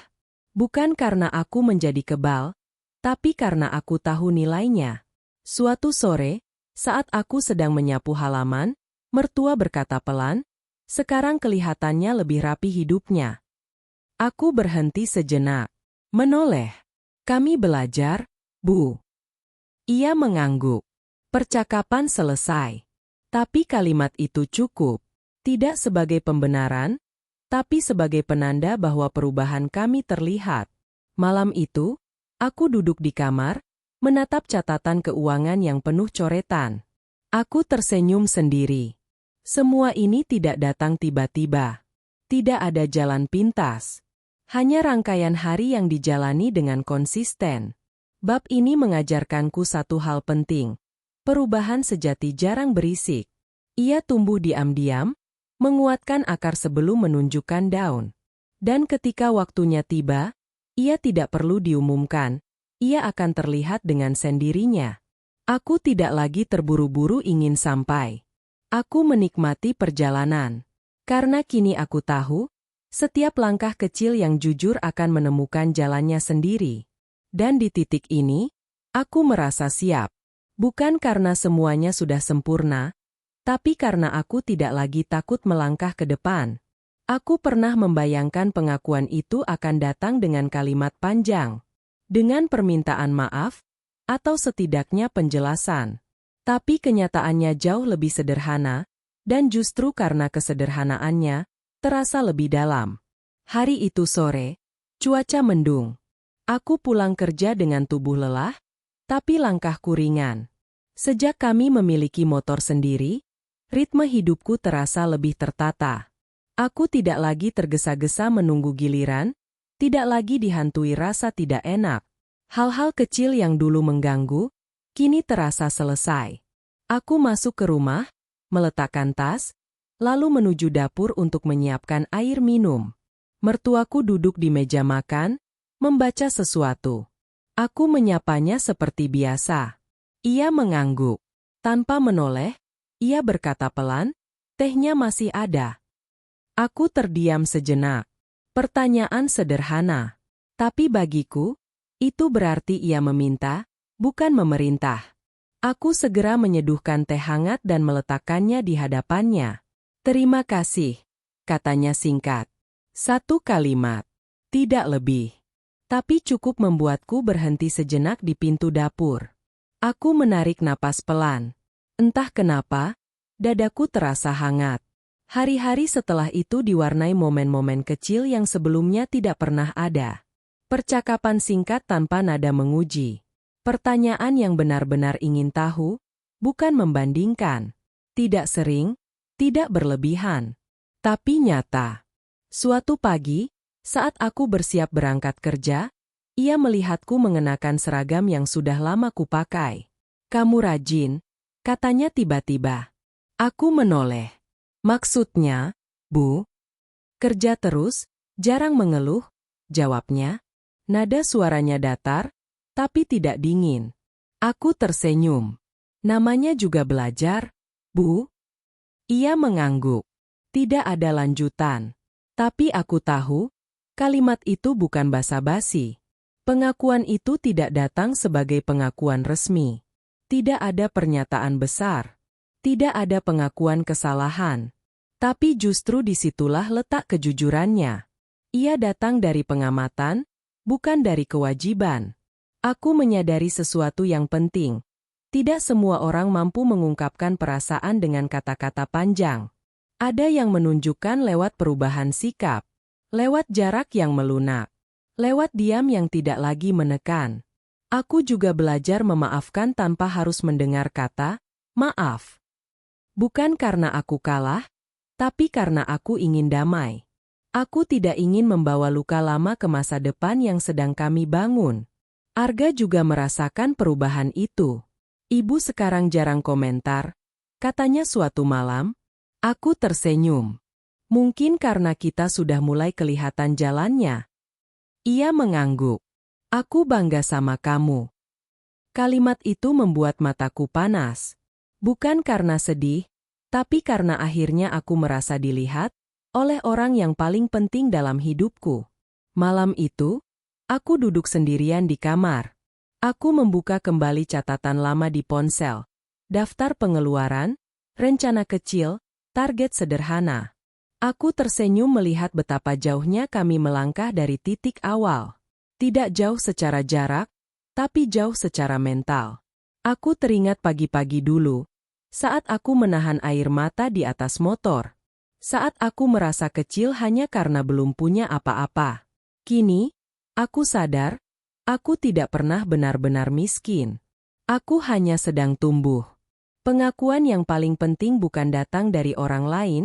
Bukan karena aku menjadi kebal, tapi karena aku tahu nilainya. Suatu sore, saat aku sedang menyapu halaman, mertua berkata pelan, "Sekarang kelihatannya lebih rapi hidupnya." Aku berhenti sejenak. Menoleh. "Kami belajar, Bu." Ia mengangguk. Percakapan selesai. Tapi kalimat itu cukup. Tidak sebagai pembenaran, tapi sebagai penanda bahwa perubahan kami terlihat. Malam itu, aku duduk di kamar, menatap catatan keuangan yang penuh coretan. Aku tersenyum sendiri. Semua ini tidak datang tiba-tiba. Tidak ada jalan pintas. Hanya rangkaian hari yang dijalani dengan konsisten. Bab ini mengajarkanku satu hal penting. Perubahan sejati jarang berisik. Ia tumbuh diam-diam, menguatkan akar sebelum menunjukkan daun. Dan ketika waktunya tiba, ia tidak perlu diumumkan, ia akan terlihat dengan sendirinya. Aku tidak lagi terburu-buru ingin sampai. Aku menikmati perjalanan. Karena kini aku tahu, setiap langkah kecil yang jujur akan menemukan jalannya sendiri. Dan di titik ini, aku merasa siap. Bukan karena semuanya sudah sempurna, tapi karena aku tidak lagi takut melangkah ke depan. Aku pernah membayangkan pengakuan itu akan datang dengan kalimat panjang, dengan permintaan maaf, atau setidaknya penjelasan. Tapi kenyataannya jauh lebih sederhana, dan justru karena kesederhanaannya, terasa lebih dalam. Hari itu sore, cuaca mendung. Aku pulang kerja dengan tubuh lelah, tapi langkahku ringan. Sejak kami memiliki motor sendiri, ritme hidupku terasa lebih tertata. Aku tidak lagi tergesa-gesa menunggu giliran, tidak lagi dihantui rasa tidak enak. Hal-hal kecil yang dulu mengganggu, kini terasa selesai. Aku masuk ke rumah, meletakkan tas, lalu menuju dapur untuk menyiapkan air minum. Mertuaku duduk di meja makan, membaca sesuatu. Aku menyapanya seperti biasa. Ia mengangguk. Tanpa menoleh, ia berkata pelan, "Tehnya masih ada." Aku terdiam sejenak. Pertanyaan sederhana. Tapi bagiku, itu berarti ia meminta, bukan memerintah. Aku segera menyeduhkan teh hangat dan meletakkannya di hadapannya. "Terima kasih," katanya singkat. Satu kalimat. Tidak lebih. Tapi cukup membuatku berhenti sejenak di pintu dapur. Aku menarik napas pelan. Entah kenapa, dadaku terasa hangat. Hari-hari setelah itu diwarnai momen-momen kecil yang sebelumnya tidak pernah ada. Percakapan singkat tanpa nada menguji. Pertanyaan yang benar-benar ingin tahu, bukan membandingkan. Tidak sering, tidak berlebihan. Tapi nyata. Suatu pagi, saat aku bersiap berangkat kerja, ia melihatku mengenakan seragam yang sudah lama kupakai. "Kamu rajin," katanya tiba-tiba. Aku menoleh. "Maksudnya, Bu?" "Kerja terus, jarang mengeluh," jawabnya. Nada suaranya datar, tapi tidak dingin. Aku tersenyum. "Namanya juga belajar, Bu." Ia mengangguk. Tidak ada lanjutan. Tapi aku tahu, kalimat itu bukan basa-basi. Pengakuan itu tidak datang sebagai pengakuan resmi. Tidak ada pernyataan besar. Tidak ada pengakuan kesalahan. Tapi justru disitulah letak kejujurannya. Ia datang dari pengamatan, bukan dari kewajiban. Aku menyadari sesuatu yang penting. Tidak semua orang mampu mengungkapkan perasaan dengan kata-kata panjang. Ada yang menunjukkan lewat perubahan sikap, lewat jarak yang melunak, lewat diam yang tidak lagi menekan. Aku juga belajar memaafkan tanpa harus mendengar kata maaf. Bukan karena aku kalah, tapi karena aku ingin damai. Aku tidak ingin membawa luka lama ke masa depan yang sedang kami bangun. Arga juga merasakan perubahan itu. "Ibu sekarang jarang komentar," katanya suatu malam. Aku tersenyum. "Mungkin karena kita sudah mulai kelihatan jalannya." Ia mengangguk. "Aku bangga sama kamu." Kalimat itu membuat mataku panas. Bukan karena sedih, tapi karena akhirnya aku merasa dilihat oleh orang yang paling penting dalam hidupku. Malam itu, aku duduk sendirian di kamar. Aku membuka kembali catatan lama di ponsel, daftar pengeluaran, rencana kecil, target sederhana. Aku tersenyum melihat betapa jauhnya kami melangkah dari titik awal. Tidak jauh secara jarak, tapi jauh secara mental. Aku teringat pagi-pagi dulu, saat aku menahan air mata di atas motor. Saat aku merasa kecil hanya karena belum punya apa-apa. Kini, aku sadar, aku tidak pernah benar-benar miskin. Aku hanya sedang tumbuh. Pengakuan yang paling penting bukan datang dari orang lain,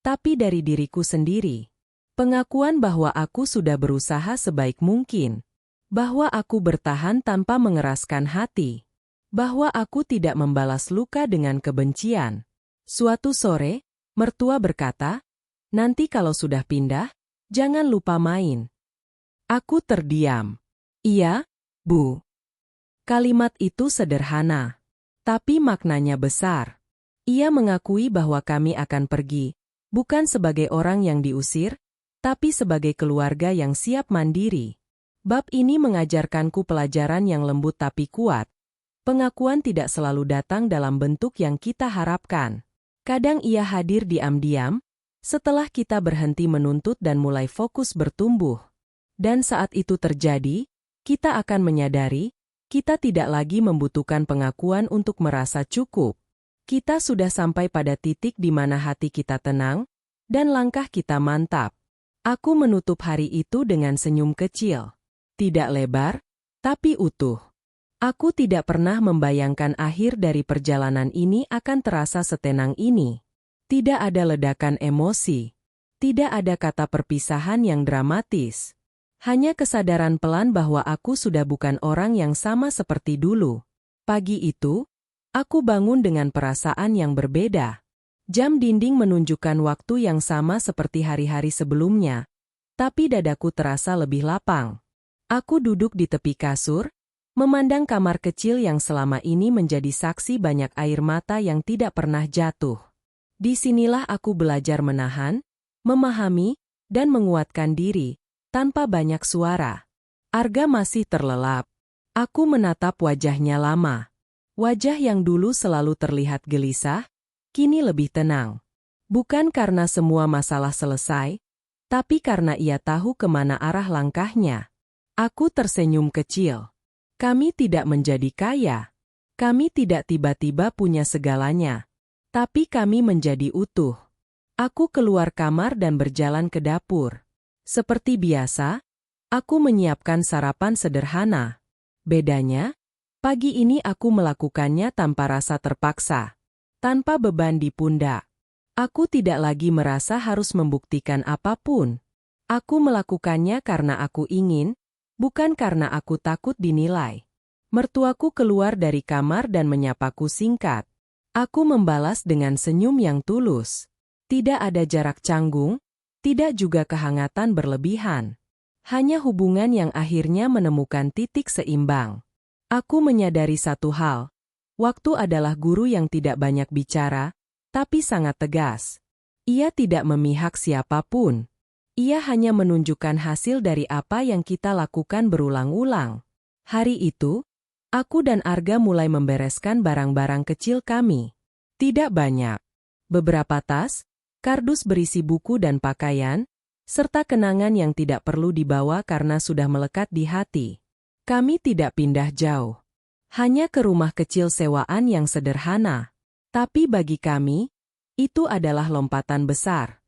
tapi dari diriku sendiri. Pengakuan bahwa aku sudah berusaha sebaik mungkin. Bahwa aku bertahan tanpa mengeraskan hati. Bahwa aku tidak membalas luka dengan kebencian. Suatu sore, mertua berkata, "Nanti kalau sudah pindah, Jangan lupa main. Aku terdiam. Iya, Bu. Kalimat itu sederhana, tapi maknanya besar. Ia mengakui bahwa kami akan pergi, bukan sebagai orang yang diusir, tapi sebagai keluarga yang siap mandiri. Bab ini mengajarkanku pelajaran yang lembut tapi kuat. Pengakuan tidak selalu datang dalam bentuk yang kita harapkan. Kadang ia hadir diam-diam, setelah kita berhenti menuntut dan mulai fokus bertumbuh. Dan saat itu terjadi, kita akan menyadari, kita tidak lagi membutuhkan pengakuan untuk merasa cukup. Kita sudah sampai pada titik di mana hati kita tenang, dan langkah kita mantap. Aku menutup hari itu dengan senyum kecil. Tidak lebar, tapi utuh. Aku tidak pernah membayangkan akhir dari perjalanan ini akan terasa setenang ini. Tidak ada ledakan emosi. Tidak ada kata perpisahan yang dramatis. Hanya kesadaran pelan bahwa aku sudah bukan orang yang sama seperti dulu. Pagi itu, aku bangun dengan perasaan yang berbeda. Jam dinding menunjukkan waktu yang sama seperti hari-hari sebelumnya, tapi dadaku terasa lebih lapang. Aku duduk di tepi kasur, memandang kamar kecil yang selama ini menjadi saksi banyak air mata yang tidak pernah jatuh. Disinilah aku belajar menahan, memahami, dan menguatkan diri, tanpa banyak suara. Arga masih terlelap. Aku menatap wajahnya lama. Wajah yang dulu selalu terlihat gelisah, kini lebih tenang. Bukan karena semua masalah selesai, tapi karena ia tahu kemana arah langkahnya. Aku tersenyum kecil. Kami tidak menjadi kaya. Kami tidak tiba-tiba punya segalanya. Tapi kami menjadi utuh. Aku keluar kamar dan berjalan ke dapur. Seperti biasa, aku menyiapkan sarapan sederhana. Bedanya, pagi ini aku melakukannya tanpa rasa terpaksa. Tanpa beban di pundak. Aku tidak lagi merasa harus membuktikan apapun. Aku melakukannya karena aku ingin, bukan karena aku takut dinilai. Mertuaku keluar dari kamar dan menyapaku singkat. Aku membalas dengan senyum yang tulus. Tidak ada jarak canggung, tidak juga kehangatan berlebihan. Hanya hubungan yang akhirnya menemukan titik seimbang. Aku menyadari satu hal. Waktu adalah guru yang tidak banyak bicara, tapi sangat tegas. Ia tidak memihak siapapun. Ia hanya menunjukkan hasil dari apa yang kita lakukan berulang-ulang. Hari itu, aku dan Arga mulai membereskan barang-barang kecil kami. Tidak banyak. Beberapa tas, kardus berisi buku dan pakaian, serta kenangan yang tidak perlu dibawa karena sudah melekat di hati. Kami tidak pindah jauh. Hanya ke rumah kecil sewaan yang sederhana. Tapi bagi kami, itu adalah lompatan besar.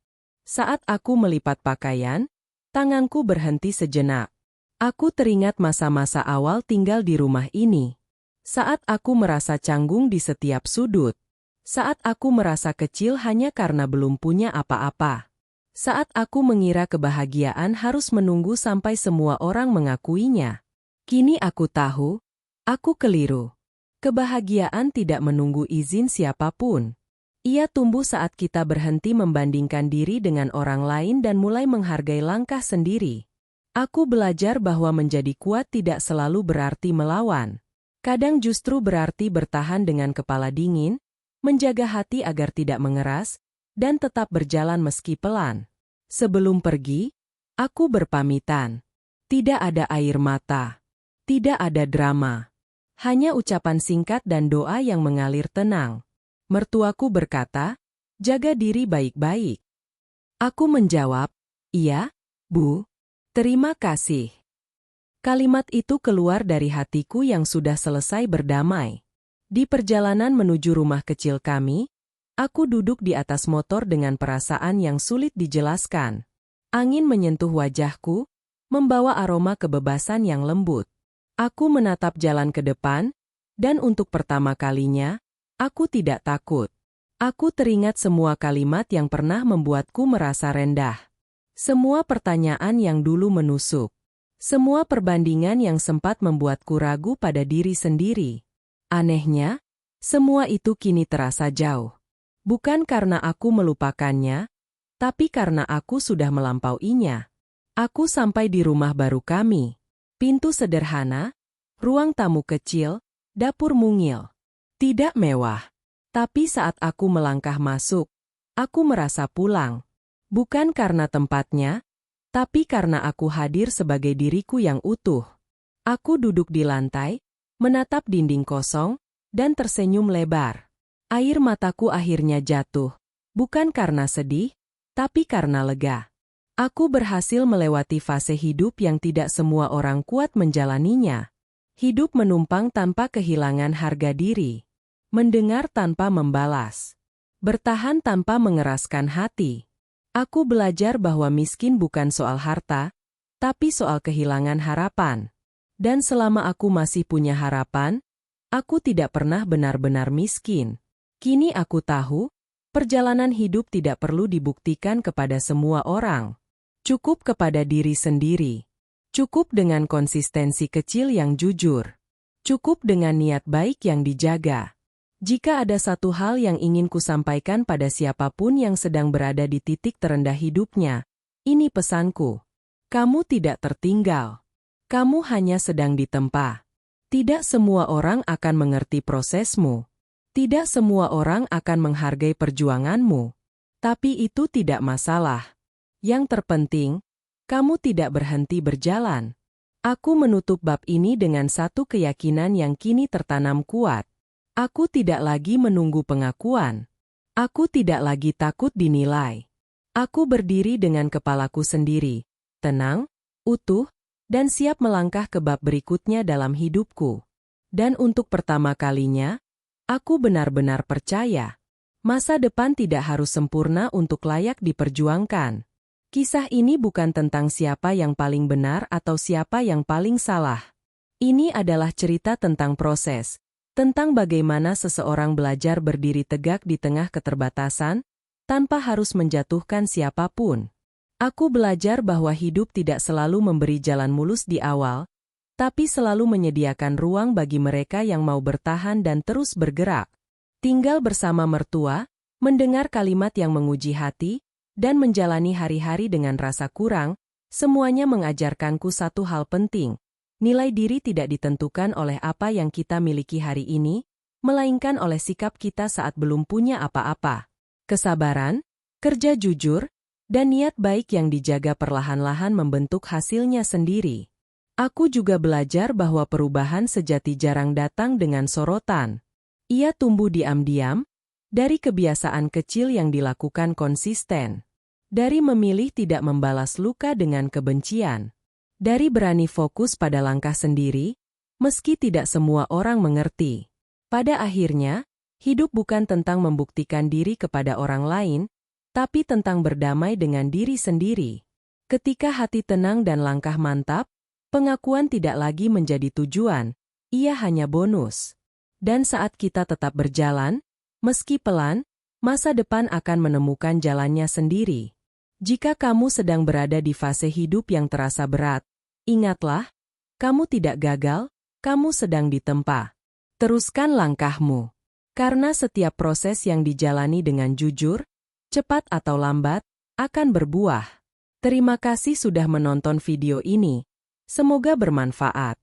Saat aku melipat pakaian, tanganku berhenti sejenak. Aku teringat masa-masa awal tinggal di rumah ini. Saat aku merasa canggung di setiap sudut. Saat aku merasa kecil hanya karena belum punya apa-apa. Saat aku mengira kebahagiaan harus menunggu sampai semua orang mengakuinya. Kini aku tahu, aku keliru. Kebahagiaan tidak menunggu izin siapapun. Ia tumbuh saat kita berhenti membandingkan diri dengan orang lain dan mulai menghargai langkah sendiri. Aku belajar bahwa menjadi kuat tidak selalu berarti melawan. Kadang justru berarti bertahan dengan kepala dingin, menjaga hati agar tidak mengeras, dan tetap berjalan meski pelan. Sebelum pergi, aku berpamitan. Tidak ada air mata. Tidak ada drama. Hanya ucapan singkat dan doa yang mengalir tenang. Mertuaku berkata, jaga diri baik-baik. Aku menjawab, iya, Bu. Terima kasih. Kalimat itu keluar dari hatiku yang sudah selesai berdamai. Di perjalanan menuju rumah kecil kami, aku duduk di atas motor dengan perasaan yang sulit dijelaskan. Angin menyentuh wajahku, membawa aroma kebebasan yang lembut. Aku menatap jalan ke depan, dan untuk pertama kalinya, aku tidak takut. Aku teringat semua kalimat yang pernah membuatku merasa rendah. Semua pertanyaan yang dulu menusuk. Semua perbandingan yang sempat membuatku ragu pada diri sendiri. Anehnya, semua itu kini terasa jauh. Bukan karena aku melupakannya, tapi karena aku sudah melampauinya. Aku sampai di rumah baru kami. Pintu sederhana, ruang tamu kecil, dapur mungil. Tidak mewah. Tapi saat aku melangkah masuk, aku merasa pulang. Bukan karena tempatnya, tapi karena aku hadir sebagai diriku yang utuh. Aku duduk di lantai, menatap dinding kosong, dan tersenyum lebar. Air mataku akhirnya jatuh, bukan karena sedih, tapi karena lega. Aku berhasil melewati fase hidup yang tidak semua orang kuat menjalaninya. Hidup menumpang tanpa kehilangan harga diri. Mendengar tanpa membalas. Bertahan tanpa mengeraskan hati. Aku belajar bahwa miskin bukan soal harta, tapi soal kehilangan harapan. Dan selama aku masih punya harapan, aku tidak pernah benar-benar miskin. Kini aku tahu, perjalanan hidup tidak perlu dibuktikan kepada semua orang. Cukup kepada diri sendiri. Cukup dengan konsistensi kecil yang jujur. Cukup dengan niat baik yang dijaga. Jika ada satu hal yang ingin kusampaikan pada siapapun yang sedang berada di titik terendah hidupnya, ini pesanku. Kamu tidak tertinggal. Kamu hanya sedang ditempa. Tidak semua orang akan mengerti prosesmu. Tidak semua orang akan menghargai perjuanganmu. Tapi itu tidak masalah. Yang terpenting, kamu tidak berhenti berjalan. Aku menutup bab ini dengan satu keyakinan yang kini tertanam kuat. Aku tidak lagi menunggu pengakuan. Aku tidak lagi takut dinilai. Aku berdiri dengan kepalaku sendiri, tenang, utuh, dan siap melangkah ke bab berikutnya dalam hidupku. Dan untuk pertama kalinya, aku benar-benar percaya. Masa depan tidak harus sempurna untuk layak diperjuangkan. Kisah ini bukan tentang siapa yang paling benar atau siapa yang paling salah. Ini adalah cerita tentang proses, tentang bagaimana seseorang belajar berdiri tegak di tengah keterbatasan, tanpa harus menjatuhkan siapapun. Aku belajar bahwa hidup tidak selalu memberi jalan mulus di awal, tapi selalu menyediakan ruang bagi mereka yang mau bertahan dan terus bergerak. Tinggal bersama mertua, mendengar kalimat yang menguji hati, dan menjalani hari-hari dengan rasa kurang, semuanya mengajarkanku satu hal penting. Nilai diri tidak ditentukan oleh apa yang kita miliki hari ini, melainkan oleh sikap kita saat belum punya apa-apa. Kesabaran, kerja jujur, dan niat baik yang dijaga perlahan-lahan membentuk hasilnya sendiri. Aku juga belajar bahwa perubahan sejati jarang datang dengan sorotan. Ia tumbuh diam-diam, dari kebiasaan kecil yang dilakukan konsisten. Dari memilih tidak membalas luka dengan kebencian. Dari berani fokus pada langkah sendiri, meski tidak semua orang mengerti. Pada akhirnya, hidup bukan tentang membuktikan diri kepada orang lain, tapi tentang berdamai dengan diri sendiri. Ketika hati tenang dan langkah mantap, pengakuan tidak lagi menjadi tujuan, ia hanya bonus. Dan saat kita tetap berjalan, meski pelan, masa depan akan menemukan jalannya sendiri. Jika kamu sedang berada di fase hidup yang terasa berat, ingatlah, kamu tidak gagal, kamu sedang ditempa. Teruskan langkahmu. Karena setiap proses yang dijalani dengan jujur, cepat atau lambat, akan berbuah. Terima kasih sudah menonton video ini. Semoga bermanfaat.